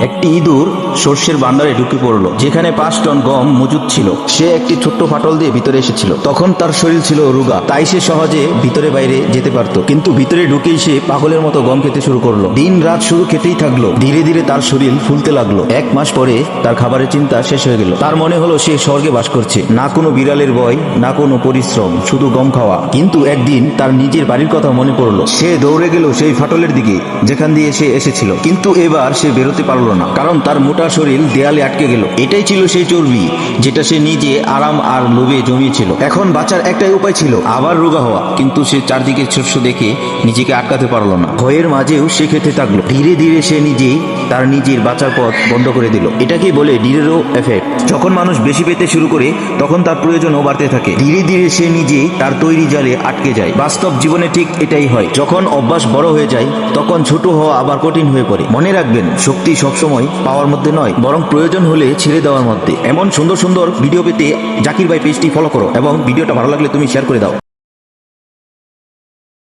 একটি ইঁদুর সর্ষের ভান্ডারে ঢুকে পড়লো, যেখানে 5 টন গম মজুদ ছিল। সে একটি ছোট্ট ফাটল দিয়ে ভিতরে এসেছিল। তখন তার শরীর ছিল রোগা, তাই সে সহজে ভিতরে বাইরে যেতে পারত। কিন্তু ভিতরে ঢুকেই সে পাগলের মতো গম খেতে শুরু করলো। দিন রাত শুধু খেতেই থাকলো। ধীরে ধীরে তার শরীর ফুলতে লাগলো। 1 মাস পরে তার খাবারের চিন্তা শেষ হয়ে গেল। তার মনে হলো সে স্বর্গে বাস করছে। না কোনো বিড়ালের ভয়, না কোনো পরিশ্রম, শুধু গম খাওয়া। কিন্তু একদিন তার নিজের বাড়ির কথা মনে পড়লো। সে দৌড়ে গেল সেই ফাটলের দিকে যেখান দিয়ে সে এসেছিল। কিন্তু এবার সে বেরোতে পারলো না, কারণ তার মোটা শরীর দেয়ালে আটকে গেল। এটাই ছিল সেই চর্বি যেটা সে নিজে আরাম আর লোভে জমিয়েছিল। এখন বাঁচার একটাই উপায় ছিল, আবার রোগা হওয়া। কিন্তু সে চারদিকে শস্য দেখে নিজেকে আটকাতে পারলো না। ভয়ের মাঝেও সে খেতে থাকলো। ধীরে ধীরে সে নিজেই তার নিজের বাঁচার পথ বন্ধ করে দিল। এটাকে বলে ডিরেরো এফেক্ট। যখন মানুষ বেশি পেতে শুরু করে, তখন তার প্রয়োজনও বাড়তে থাকে। ধীরে ধীরে সে নিজেই তার তৈরি জালে আটকে যায়। বাস্তব জীবনে ঠিক এটাই হয়। যখন অভ্যাস বড় হয়ে যায়, তখন ছোট হওয়া আবার কঠিন হয়ে পড়ে। মনে রাখবেন, শক্তি সবসময় পাওয়ার মধ্যে নয়, বরং প্রয়োজন হলে ছেড়ে দেওয়ার মধ্যে। এমন সুন্দর সুন্দর ভিডিও পেতে জাকির ভাই পেজটি ফলো করো এবং ভিডিওটা ভালো লাগলে তুমি শেয়ার করে দাও।